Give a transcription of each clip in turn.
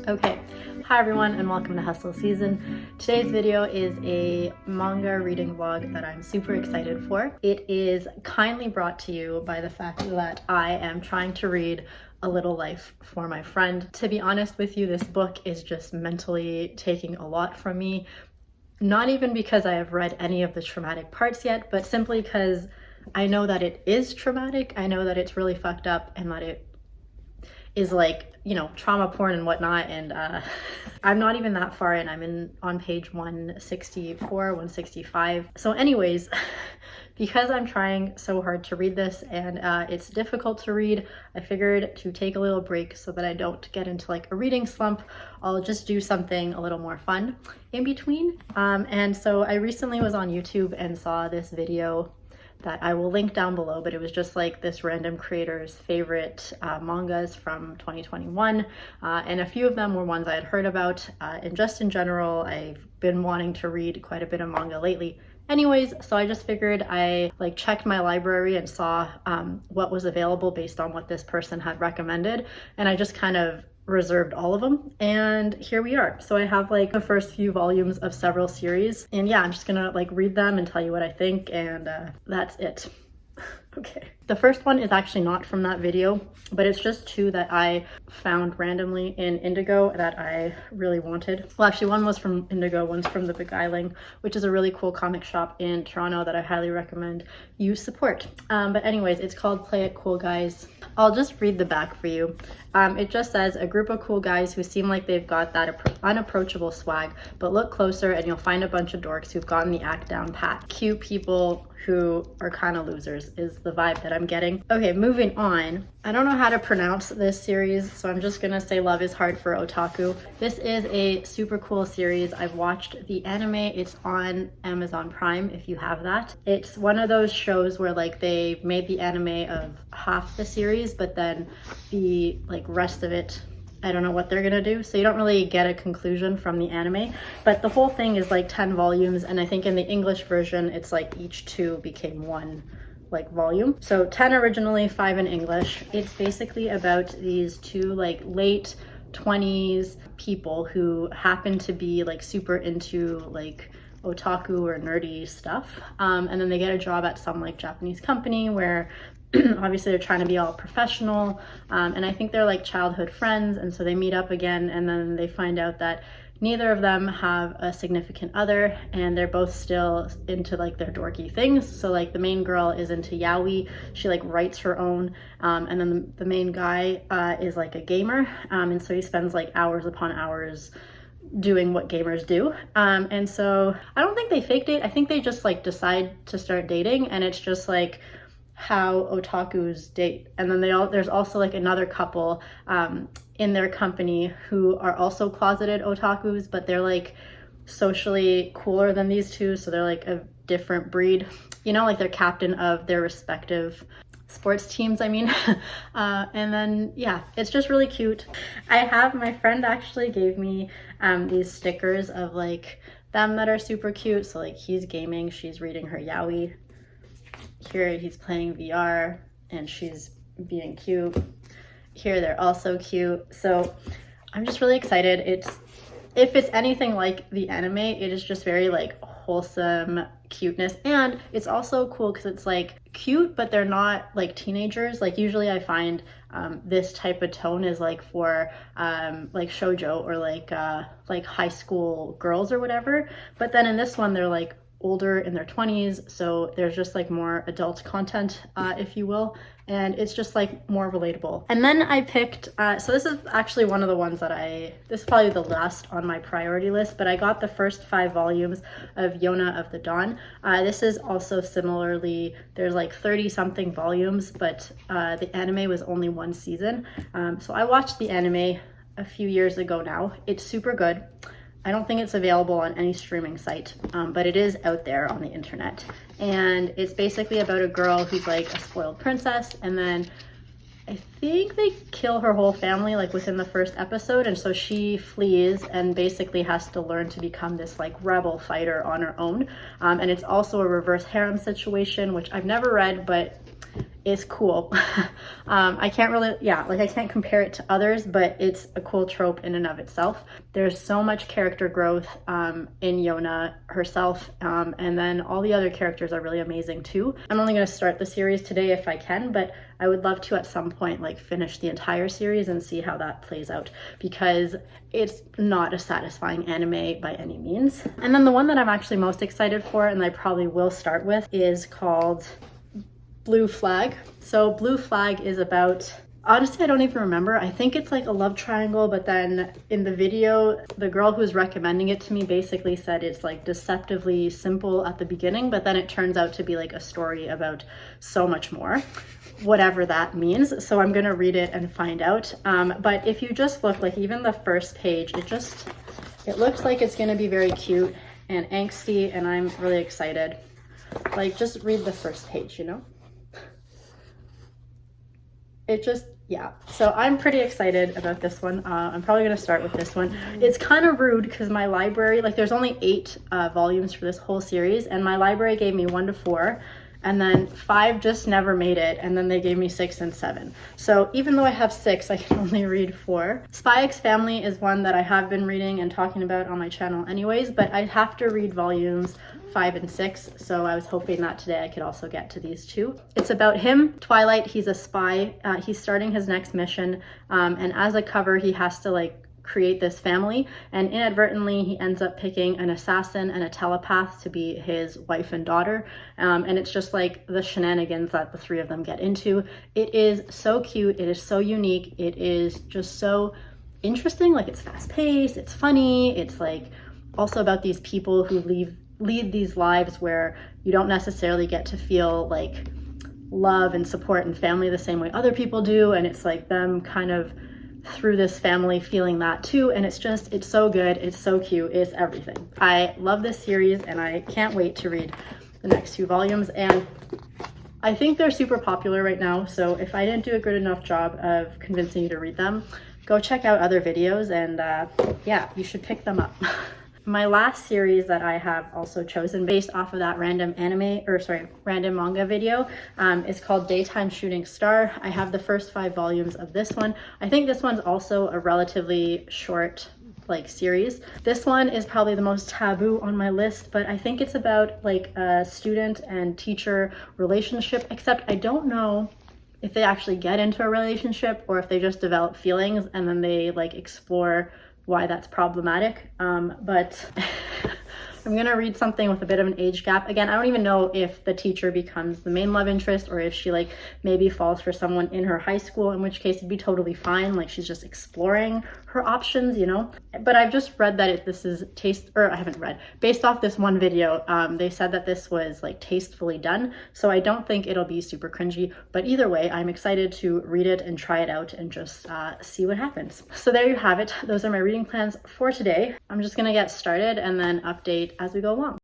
Okay, hi everyone and welcome to Hustle Season. Today's video is a manga reading vlog that I'm super excited for. It is kindly brought to you by the fact that I am trying to read A Little Life for my friend. To be honest with you, this book is just mentally taking a lot from me. Not even because I have read any of the traumatic parts yet, but simply because I know that it is traumatic. I know that it's really fucked up and that it is like, you know, trauma porn and whatnot, and I'm not even that far in. I'm on page 164, 165. So anyways, because I'm trying so hard to read this and it's difficult to read, I figured to take a little break so that I don't get into like a reading slump. I'll just do something a little more fun in between. And so I recently was on YouTube and saw this video that I will link down below, but it was just like this random creator's favorite mangas from 2021, and a few of them were ones I had heard about, and just in general, I've been wanting to read quite a bit of manga lately. Anyways, so I just figured I like checked my library and saw what was available based on what this person had recommended, and I just kind of reserved all of them, and here we are. So I have like the first few volumes of several series, and yeah, I'm just gonna like read them and tell you what I think, and that's it. Okay. The first one is actually not from that video, but it's just two that I found randomly in Indigo that I really wanted. Well, actually one was from Indigo, one's from The Beguiling, which is a really cool comic shop in Toronto that I highly recommend you support. But anyways, it's called Play It Cool Guys. I'll just read the back for you. It just says, a group of cool guys who seem like they've got that unapproachable swag, but look closer and you'll find a bunch of dorks who've gotten the act down pat. Cute people who are kind of losers is the vibe that I'm getting. Okay, moving on. I don't know how to pronounce this series, so I'm just gonna say Love is Hard for Otaku. This is a super cool series. I've watched the anime. It's on Amazon Prime if you have that. It's one of those shows where like they've made the anime of half the series, but then the like rest of it, I don't know what they're gonna do, so you don't really get a conclusion from the anime, but the whole thing is like 10 volumes, and I think in the English version it's like each two became one like volume. So 10 originally, 5 in English. It's basically about these two like late 20s people who happen to be like super into like otaku or nerdy stuff, and then they get a job at some like Japanese company where obviously they're trying to be all professional, and I think they're like childhood friends, and so they meet up again, and then they find out that neither of them have a significant other, and they're both still into like their dorky things. So like the main girl is into yaoi, she like writes her own, and then the main guy is like a gamer, and so he spends like hours upon hours doing what gamers do, and so I don't think they fake date. I think they just like decide to start dating, and it's just like how otakus date. And then there's also like another couple in their company who are also closeted otakus, but they're like socially cooler than these two, so they're like a different breed, you know, like they're captain of their respective sports teams, I mean. And then yeah, it's just really cute. My friend actually gave me these stickers of like them that are super cute. So like he's gaming, she's reading her yaoi. Here he's playing VR and she's being cute. Here they're also cute. So I'm just really excited. If it's anything like the anime, it is just very like wholesome cuteness, and it's also cool because it's like cute, but they're not like teenagers. Like usually I find this type of tone is like for like shoujo or like high school girls or whatever, but then in this one they're like older in their 20s, so there's just like more adult content, if you will, and it's just like more relatable. And then I picked, so this is actually one of the ones that this is probably the last on my priority list, but I got the first 5 volumes of Yona of the Dawn. This is also similarly, there's like 30 something volumes, but the anime was only 1 season. So I watched the anime a few years ago now. It's super good. I don't think it's available on any streaming site, but it is out there on the internet. And it's basically about a girl who's like a spoiled princess, and then I think they kill her whole family like within the first episode, and so she flees and basically has to learn to become this like rebel fighter on her own. And it's also a reverse harem situation, which I've never read, but is cool. I can't really, I can't compare it to others, but it's a cool trope in and of itself. There's so much character growth in Yona herself, and then all the other characters are really amazing too. I'm only going to start the series today if I can, but I would love to at some point like finish the entire series and see how that plays out, because it's not a satisfying anime by any means. And then the one that I'm actually most excited for, and I probably will start with, is called Blue Flag. So Blue Flag is about, honestly, I don't even remember. I think it's like a love triangle, but then in the video, the girl who's recommending it to me basically said it's like deceptively simple at the beginning, but then it turns out to be like a story about so much more, whatever that means. So I'm gonna read it and find out. But if you just look, like even the first page, it looks like it's gonna be very cute and angsty, and I'm really excited. Like, just read the first page, you know? So I'm pretty excited about this one. I'm probably gonna start with this one. It's kind of rude because my library, like there's only 8 volumes for this whole series, and my library gave me 1 to 4, and then 5 just never made it, and then they gave me 6 and 7. So even though I have 6, I can only read 4. Spy X Family is one that I have been reading and talking about on my channel anyways, but I have to read volumes 5 and 6, so I was hoping that today I could also get to these 2. It's about him, Twilight. He's a spy. He's starting his next mission, and as a cover, he has to like create this family, and inadvertently he ends up picking an assassin and a telepath to be his wife and daughter, and it's just like the shenanigans that the 3 of them get into. It is so cute, it is so unique, it is just so interesting. Like, it's fast-paced, it's funny, it's like also about these people who lead these lives where you don't necessarily get to feel like love and support and family the same way other people do, and it's like them kind of through this family feeling that too, and it's so good, it's so cute, it's everything. I love this series and I can't wait to read the next 2 volumes, and I think they're super popular right now, so if I didn't do a good enough job of convincing you to read them, go check out other videos, and yeah, you should pick them up. My last series that I have also chosen based off of that random manga video is called Daytime Shooting Star. I have the first 5 volumes of this one. I think this one's also a relatively short like series. This one is probably the most taboo on my list, but I think it's about like a student and teacher relationship, except I don't know if they actually get into a relationship or if they just develop feelings and then they like explore why that's problematic. But I'm gonna read something with a bit of an age gap. Again, I don't even know if the teacher becomes the main love interest or if she like maybe falls for someone in her high school, in which case it'd be totally fine. Like, she's just exploring her options, you know? But I've just read that I haven't read. Based off this one video, they said that this was like tastefully done. So I don't think it'll be super cringy, but either way, I'm excited to read it and try it out and just see what happens. So there you have it. Those are my reading plans for today. I'm just gonna get started and then update as we go along.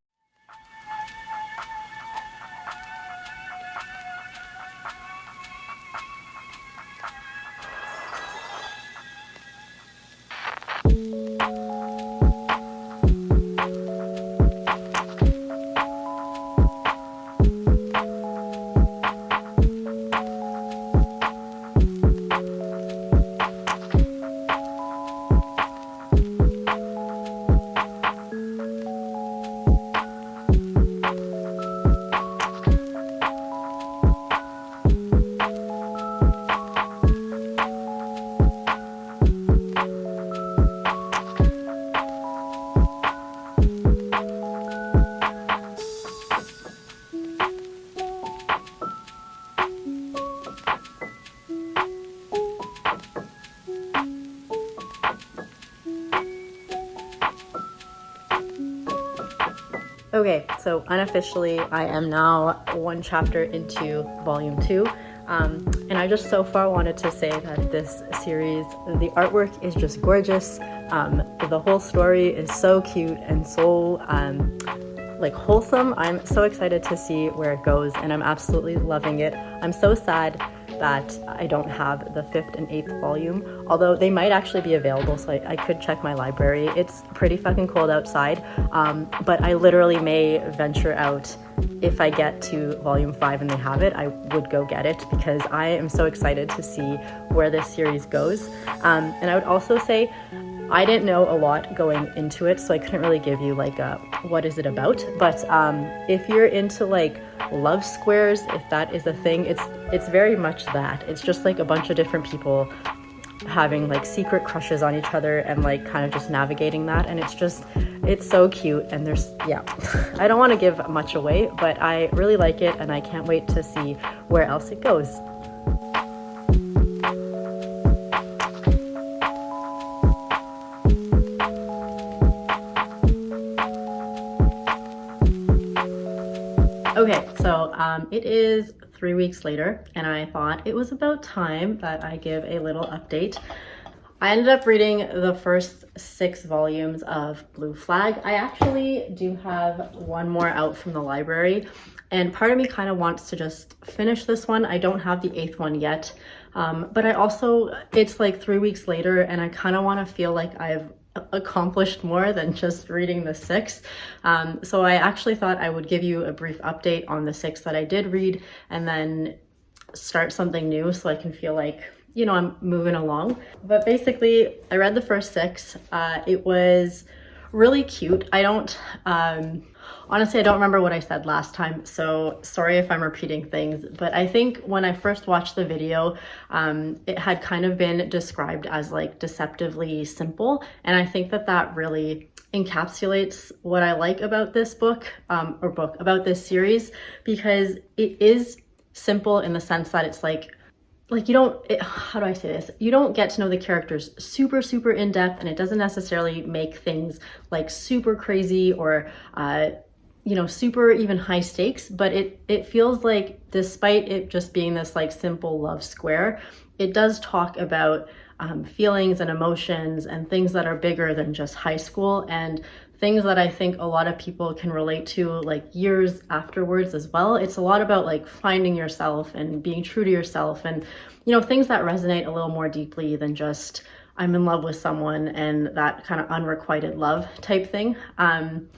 Okay, so unofficially, I am now 1 chapter into volume 2. And I just so far wanted to say that this series, the artwork is just gorgeous. The whole story is so cute and so like wholesome. I'm so excited to see where it goes, and I'm absolutely loving it. I'm so sad that I don't have the 5th and 8th volume, although they might actually be available, so I could check my library. It's pretty fucking cold outside, but I literally may venture out. If I get to volume 5 and they have it, I would go get it because I am so excited to see where this series goes. And I would also say I didn't know a lot going into it, so I couldn't really give you like a what is it about. But if you're into like love squares, if that is a thing, it's very much that. It's just like a bunch of different people having like secret crushes on each other and like kind of just navigating that, and it's so cute. And there's I don't want to give much away, but I really like it and I can't wait to see where else it goes. Okay, so it is 3 weeks later, and I thought it was about time that I give a little update. I ended up reading the first 6 volumes of Blue Flag. I actually do have one more out from the library, and part of me kind of wants to just finish this one. I don't have the 8th one yet, but I also, it's like 3 weeks later, and I kind of want to feel like I've accomplished more than just reading the 6. So I actually thought I would give you a brief update on the 6 that I did read, and then start something new so I can feel like, you know, I'm moving along. But basically, I read the first 6. It was really cute. Honestly, I don't remember what I said last time, so sorry if I'm repeating things, but I think when I first watched the video, it had kind of been described as like deceptively simple, and I think that that really encapsulates what I like about this book, about this series, because it is simple in the sense that it's like you don't, how do I say this? You don't get to know the characters super in depth, and it doesn't necessarily make things like super crazy or, you know, super even high stakes, but it feels like despite it just being this like simple love square, it does talk about feelings and emotions and things that are bigger than just high school, and things that I think a lot of people can relate to like years afterwards as well. It's a lot about like finding yourself and being true to yourself, and, you know, things that resonate a little more deeply than just I'm in love with someone and that kind of unrequited love type thing.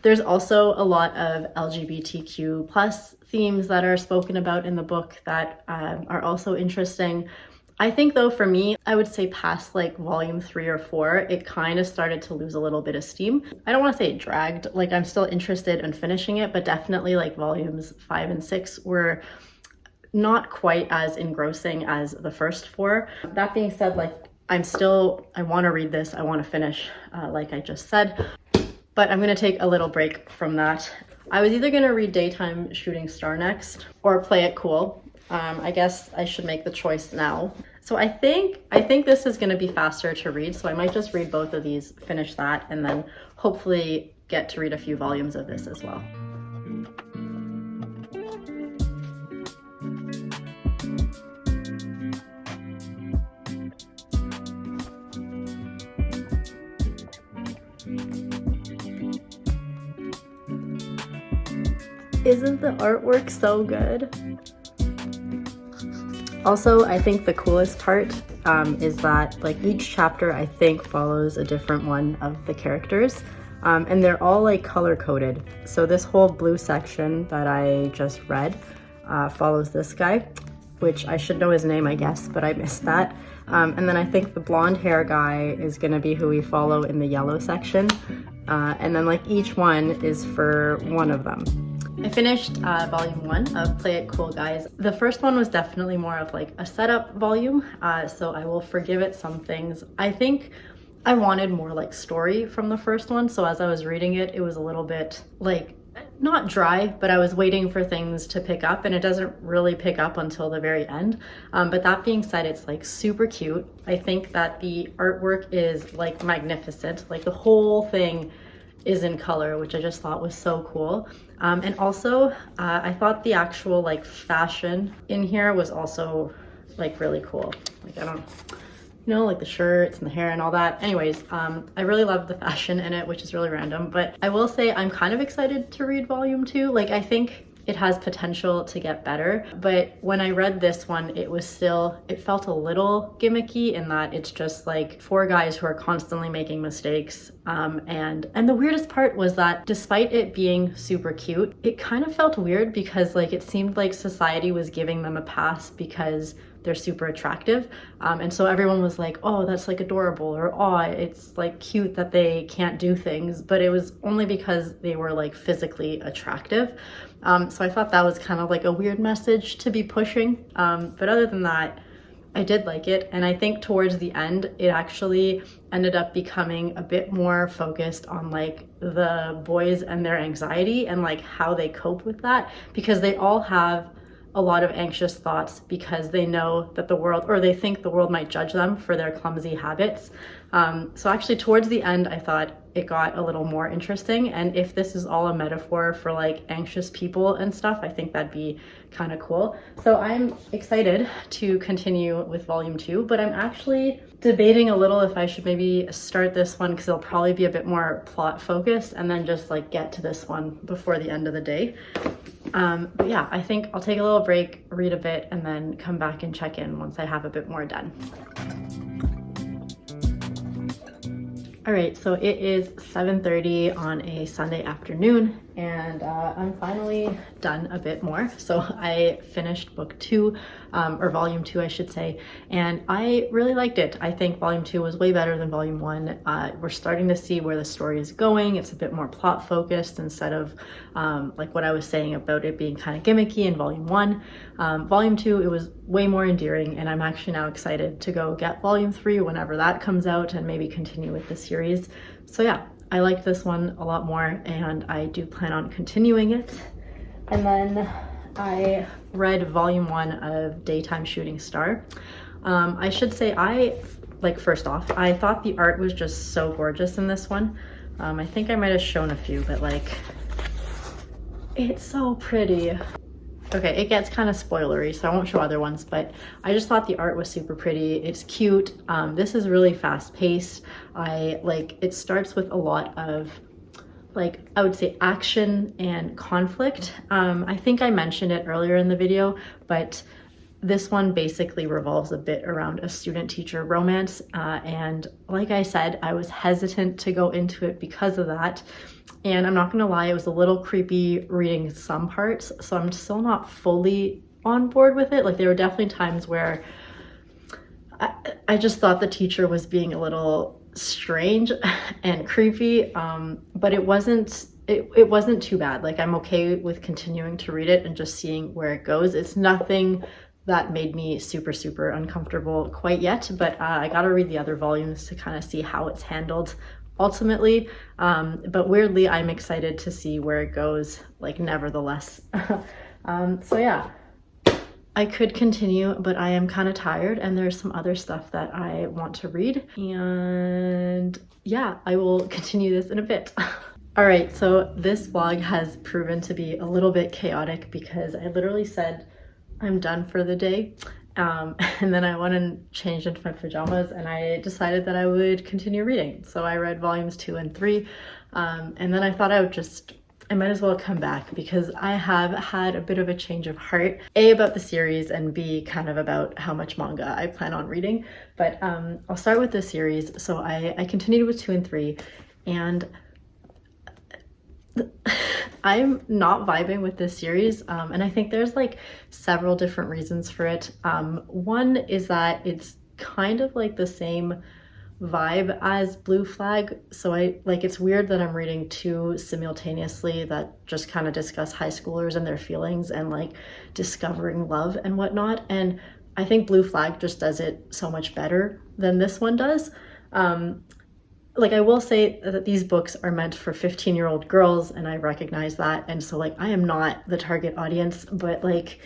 There's also a lot of LGBTQ plus themes that are spoken about in the book that are also interesting. I think though, for me, I would say past like volume 3 or 4, it kind of started to lose a little bit of steam. I don't want to say it dragged, like I'm still interested in finishing it, but definitely like volumes 5 and 6 were not quite as engrossing as the first 4. That being said, like I want to read this, I want to finish, like I just said, but I'm going to take a little break from that. I was either going to read Daytime Shooting Star next or Play It Cool. I guess I should make the choice now. So I think this is going to be faster to read, so I might just read both of these, finish that, and then hopefully get to read a few volumes of this as well. Isn't the artwork so good? Also, I think the coolest part is that like each chapter I think follows a different one of the characters, and they're all like color coded. So this whole blue section that I just read follows this guy, which I should know his name, I guess, but I missed that. And then I think the blonde hair guy is gonna be who we follow in the yellow section. And then like each one is for one of them. I finished volume 1 of Play It Cool, guys. The first one was definitely more of like a setup volume, so I will forgive it some things. I think I wanted more like story from the first one, so as I was reading it, it was a little bit like, not dry, but I was waiting for things to pick up, and it doesn't really pick up until the very end. But that being said, it's like super cute. I think that the artwork is like magnificent. Like the whole thing is in color, which I just thought was so cool. And also, I thought the actual like fashion in here was also like really cool. Like I don't, you know, like the shirts and the hair and all that. Anyways, I really loved the fashion in it, which is really random. But I will say I'm kind of excited to read volume 2. Like I think it has potential to get better. But when I read this one, it felt a little gimmicky in that it's just like four guys who are constantly making mistakes. And the weirdest part was that despite it being super cute, it kind of felt weird because like it seemed like society was giving them a pass because they're super attractive. And so everyone was like, oh, that's like adorable, or oh, it's like cute that they can't do things. But it was only because they were like physically attractive. So I thought that was kind of like a weird message to be pushing. But other than that, I did like it. And I think towards the end, it actually ended up becoming a bit more focused on like the boys and their anxiety and like how they cope with that, because they all have a lot of anxious thoughts because they know that the world, or they think the world might judge them for their clumsy habits. So actually towards the end, I thought it got a little more interesting. And if this is all a metaphor for like anxious people and stuff, I think that'd be kind of cool. So I'm excited to continue with volume 2, but I'm actually debating a little if I should maybe start this one because it'll probably be a bit more plot focused, and then just like get to this one before the end of the day. But yeah, I think I'll take a little break, read a bit, and then come back and check in once I have a bit more done. All right, so it is 7:30 on a Sunday afternoon, and I'm finally done a bit more. So I finished book 2, or volume 2, I should say, and I really liked it. I think volume 2 was way better than volume 1. We're starting to see where the story is going. It's a bit more plot focused instead of like what I was saying about it being kind of gimmicky in volume 1. Volume 2, it was way more endearing, and I'm actually now excited to go get volume 3 whenever that comes out and maybe continue with the series. So yeah, I liked this one a lot more, and I do plan on continuing it. And then I read volume 1 of Daytime Shooting Star. I should say, first off, I thought the art was just so gorgeous in this one. I think I might have shown a few, but like, it's so pretty. Okay, it gets kind of spoilery, so I won't show other ones, but I just thought the art was super pretty. It's cute. This is really fast paced. It starts with a lot of, like, I would say action and conflict. I think I mentioned it earlier in the video, but this one basically revolves a bit around a student-teacher romance. And like I said, I was hesitant to go into it because of that. And I'm not gonna lie, it was a little creepy reading some parts, so I'm still not fully on board with it. Like, there were definitely times where I just thought the teacher was being a little strange and creepy, but it wasn't too bad. Like, I'm okay with continuing to read it and just seeing where it goes. It's nothing that made me super, super uncomfortable quite yet, but I gotta read the other volumes to kind of see how it's handled ultimately. But weirdly, I'm excited to see where it goes, like, nevertheless. So yeah, I could continue, but I am kind of tired, and there's some other stuff that I want to read, and yeah, I will continue this in a bit. All right, so this vlog has proven to be a little bit chaotic because I literally said I'm done for the day. And then I went and changed into my pajamas, and I decided that I would continue reading. So I read volumes 2 and 3, and then I thought I might as well come back because I have had a bit of a change of heart, A, about the series, and B, kind of about how much manga I plan on reading. But I'll start with the series. So I continued with 2 and 3, and I'm not vibing with this series, and I think there's like several different reasons for it. One is that it's kind of like the same vibe as Blue Flag, so it's weird that I'm reading 2 simultaneously that just kind of discuss high schoolers and their feelings and like discovering love and whatnot, and I think Blue Flag just does it so much better than this one does. I will say that these books are meant for 15-year-old girls, and I recognize that, and so like I am not the target audience, but like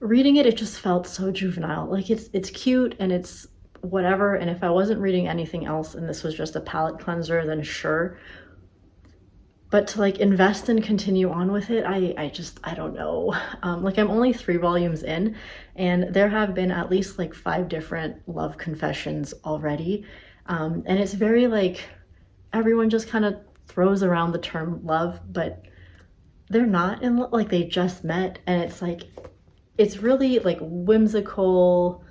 reading it just felt so juvenile. Like, it's cute and it's whatever, and if I wasn't reading anything else and this was just a palate cleanser, then sure. But to like invest and continue on with it, I don't know. Like, I'm only 3 volumes in, and there have been at least like 5 different love confessions already. And it's very like, everyone just kind of throws around the term love, but they're not in love, like they just met, and it's like, it's really like whimsical,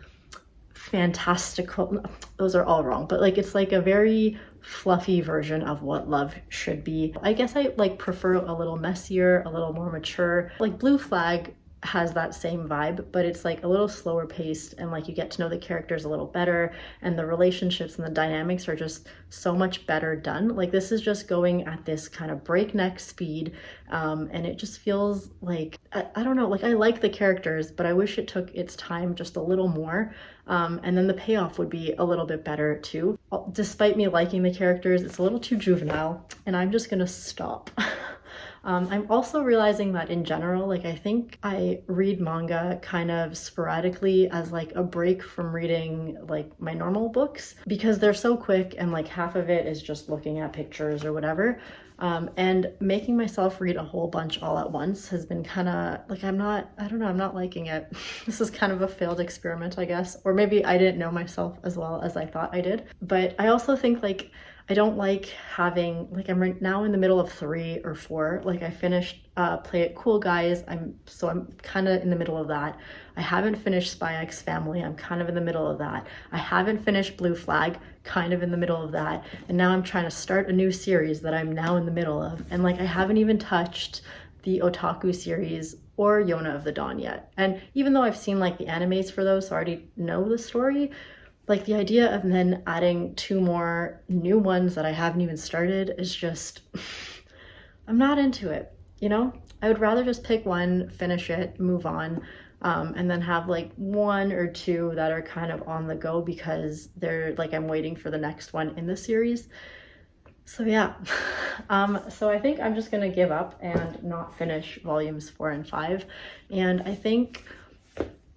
fantastical, those are all wrong, but like it's like a very fluffy version of what love should be. I guess I like prefer a little messier, a little more mature. Like Blue Flag has that same vibe, but it's like a little slower paced, and like you get to know the characters a little better, and the relationships and the dynamics are just so much better done. Like this is just going at this kind of breakneck speed, and it just feels like, I don't know, like I like the characters, but I wish it took its time just a little more, and then the payoff would be a little bit better too. Despite me liking the characters, it's a little too juvenile, and I'm just gonna stop. I'm also realizing that in general, like I think I read manga kind of sporadically as like a break from reading like my normal books, because they're so quick and like half of it is just looking at pictures or whatever. And making myself read a whole bunch all at once has been kind of like, I don't know, I'm not liking it. This is kind of a failed experiment, I guess. Or maybe I didn't know myself as well as I thought I did. But I also think like, I don't like having, like I'm right now in the middle of 3 or 4. Like I finished Play It Cool Guys, I'm kind of in the middle of that. I haven't finished Spy X Family, I'm kind of in the middle of that. I haven't finished Blue Flag, kind of in the middle of that. And now I'm trying to start a new series that I'm now in the middle of. And like I haven't even touched the Otaku series or Yona of the Dawn yet. And even though I've seen like the animes for those, so I already know the story, like the idea of then adding 2 more new ones that I haven't even started is just, I'm not into it, you know? I would rather just pick one, finish it, move on, and then have like 1 or 2 that are kind of on the go because they're like, I'm waiting for the next one in the series. So yeah, so I think I'm just gonna give up and not finish volumes 4 and 5. And I think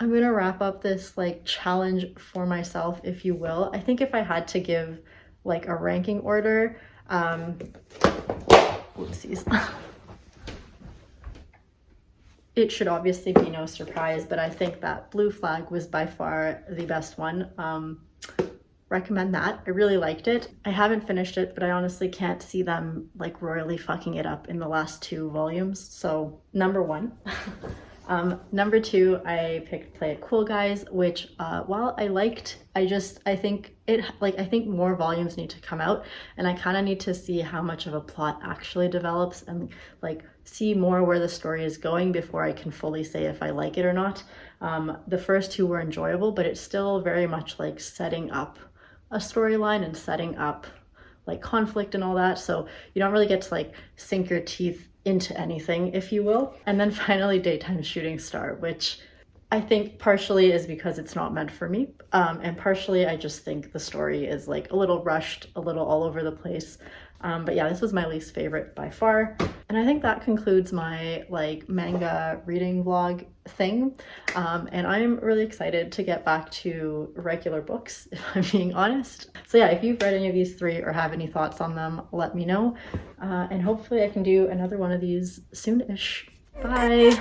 I'm gonna wrap up this like challenge for myself, if you will. I think if I had to give like a ranking order, whoopsies. It should obviously be no surprise, but I think that Blue Flag was by far the best one. Recommend that. I really liked it. I haven't finished it, but I honestly can't see them like royally fucking it up in the last 2 volumes. So number 1. Number 2, I picked Play It Cool Guys, which while I liked, I think more volumes need to come out, and I kind of need to see how much of a plot actually develops and like see more where the story is going before I can fully say if I like it or not. The first 2 were enjoyable, but it's still very much like setting up a storyline and setting up like conflict and all that, so you don't really get to like sink your teeth into anything, if you will. And then finally Daytime Shooting Star, which I think partially is because it's not meant for me, and partially I just think the story is like a little rushed, a little all over the place. But yeah, this was my least favorite by far. And I think that concludes my like manga reading vlog thing. And I'm really excited to get back to regular books, if I'm being honest. So yeah, if you've read any of these 3 or have any thoughts on them, let me know. And hopefully I can do another one of these soon-ish. Bye!